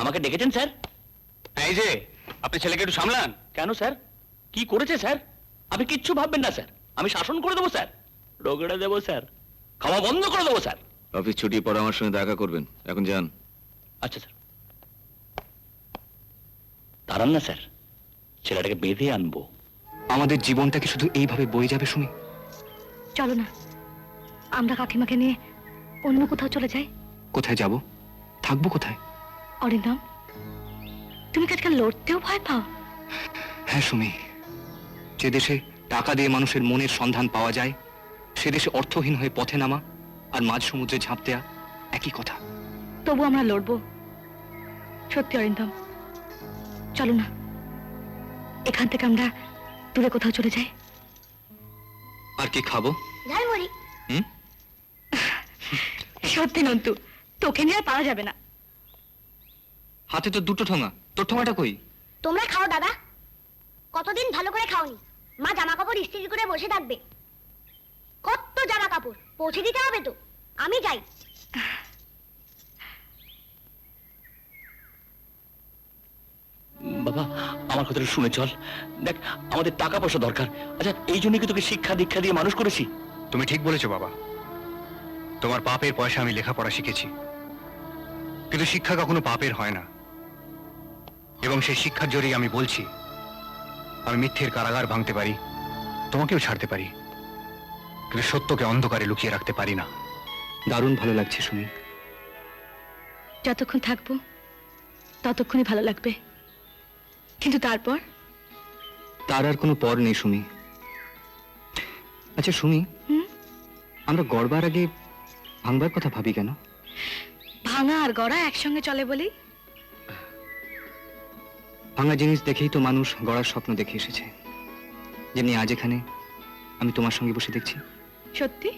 আমাকে ডেকেছেন স্যার? এই যে আপনি ছেলেকে একটু সামলান। কেন স্যার, কি করেছে স্যার? আপনি কিচ্ছু ভাববেন না স্যার, আমি শাসন করে দেবো স্যার, রগড়ে দেবো স্যার, খাওয়া বন্ধ করে দেবো স্যার। অফিস ছুটির পর আমার সঙ্গে দেখা করবেন, এখন যান। আচ্ছা স্যার। দাঁড়ান না স্যার, ছেলেটাকে বেঁধে আনবো। আমাদের জীবনটা কি শুধু এইভাবে বয়ে যাবে সুমি? চলো না, আমরা কাকিমাকে নিয়ে অন্য কোথাও চলে যাই। কোথায় যাব? থাকবো কোথায়? অরিন্দম, তুমি কি আজকাল লড়তেও ভয় পাও? হ্যাঁ সুমি, যে দেশে টাকা দিয়ে মানুষের মনের সন্ধান পাওয়া যায়, সে দেশে অর্থহীন হয়ে পথে নামা আর মাঝ সমুদ্রে ঝাঁপ দেয়া একই কথা। তবু আমরা লড়বো। সত্যি অরিন্দম, চলো না, এখান থেকে আমরা দূরে কোথাও চলে যাই। আর কি খাবো? ঝালমুড়ি। হুম? সত্যি নন্তু, তোকে নিয়ে আর পারা যাবে না। হাতে তো দুটো ঠোঙা, তোর ঠোঙাটা কই? তোমরা খাও দাদা, কতদিন ভালো করে খাওনি। মা জামা কাপড় ইস্ত্রি করে বসে থাকবে। কত জামা কাপড় পৌঁছে দিতে হবে তো, আমি যাই। বাবা, আমার কথাটা শুনে চল। দেখ, আমাদের টাকা পয়সা দরকার। আচ্ছা, এই জন্য কি তোকে শিক্ষা দীক্ষা দিয়ে মানুষ করেছি? তুমি ঠিক বলেছো বাবা, তোমার পাপের পয়সা আমি লেখাপড়া শিখেছি, কিন্তু শিক্ষা কখনো পাপের হয় না। এবং সেই শিক্ষার জোরেই আমি বলছি, আমি মিথ্যের কারাগার ভাঙতে পারি, তোমাকেও ছাড়তে পারি, কিন্তু সত্যকে অন্ধকারে লুকিয়ে রাখতে পারি না। দারুণ ভালো লাগছে সুমি। যতক্ষণ থাকবো ততক্ষণই ভালো লাগবে, কিন্তু তারপর? তার আর কোনো পর নেই সুমি। আচ্ছা সুমি, আমরা গড়বার আগে ভাঙবার কথা ভাবি কেন? ভাঙা আর গড়া একসঙ্গে চলে বলেই। ভাঙা জিনিস দেখেই তো মানুষ গড়ার স্বপ্ন দেখে এসেছে। যেমনি আজ এখানে আমি তোমার সঙ্গে বসে দেখছি। সত্যি?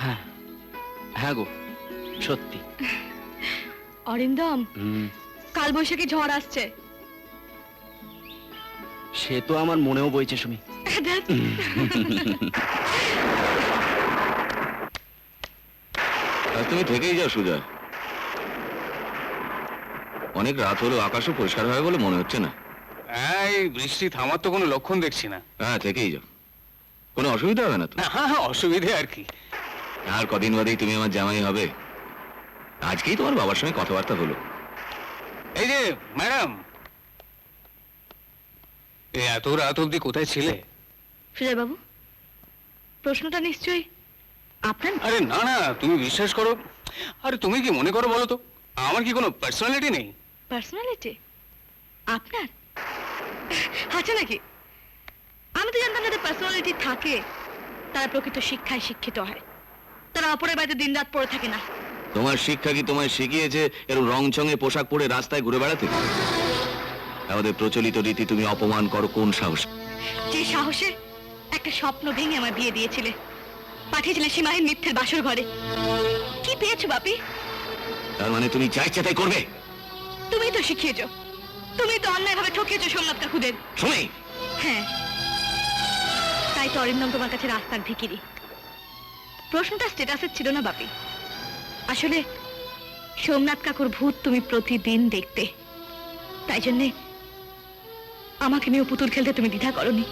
হ্যাঁ, হ্যাঁ গো, সত্যি। অরিন্দম, কাল বৈশাখী ঝড় আসছে। সে তো আমার মনেও বইছে সুমি। আর তুমি থেকেই যাও সুজয়, অনেক রাত হলো, আকাশও পরিষ্কার হয় বলে মনে হচ্ছে না। এই বৃষ্টি থামার তো কোনো লক্ষণ দেখছি না। হ্যাঁ, থেকেই যাও, কোনো অসুবিধা হবে না তো? হ্যাঁ হ্যাঁ, অসুবিধে আর কি। আর কদিন বাদেই তুমি আমার জামাই হবে। আজকেই তোমার বাবার সঙ্গে কথাবার্তা হলো। এই যে ম্যাডাম, এত রাত অব্দি কোথায় ছিলে? সুজয় বাবু, প্রশ্নটা নিশ্চয়ই আপনার। আরে না না, তুমি বিশ্বাস করো, আরে তুমি কি মনে করো বলো তো, আমার কি কোনো পার্সোনালিটি নেই? পার্সোনালিটি আপনার আছে নাকি? আমি তো জানতাম যাদের পার্সোনালিটি থাকে তারা প্রকৃত শিক্ষায় শিক্ষিত হয়, তারা অপরের বাড়িতে দিনরাত পড়ে থাকে না। তোমার শিক্ষা কি তোমায় শিখিয়েছে এরকম রং চঙে পোশাক পরে রাস্তায় ঘুরে বেড়াতে? আমাদের প্রচলিত রীতি তুমি অপমান করো কোন সাহস? যে সাহসে একটা স্বপ্ন ভেঙে আমার বিয়ে দিয়েছিলে, পাঠিয়েছিলে সীমাহীন মিথ্যের বাসর ঘরে। কি পেয়েছো বাপি? তার মানে তুমি যা ইচ্ছা তাই করবে? তুমি তো শিখিয়েছো, তুমি তো অন্যায়ভাবে ঠকিয়েছো সোমনাথ কাকুদের। শুনি। হ্যাঁ, তাই তো অরিন্দম তোমার কাছে রাস্তার ভিখিরি। প্রশ্নটা স্ট্যাটাসের ছিল না বাপি, আসলে সোমনাথ কাকুর ভূত তুমি প্রতিদিন দেখতে, তাই জন্যে আমাকে নিয়ে পুতুল খেলতে তুমি দ্বিধা করনি।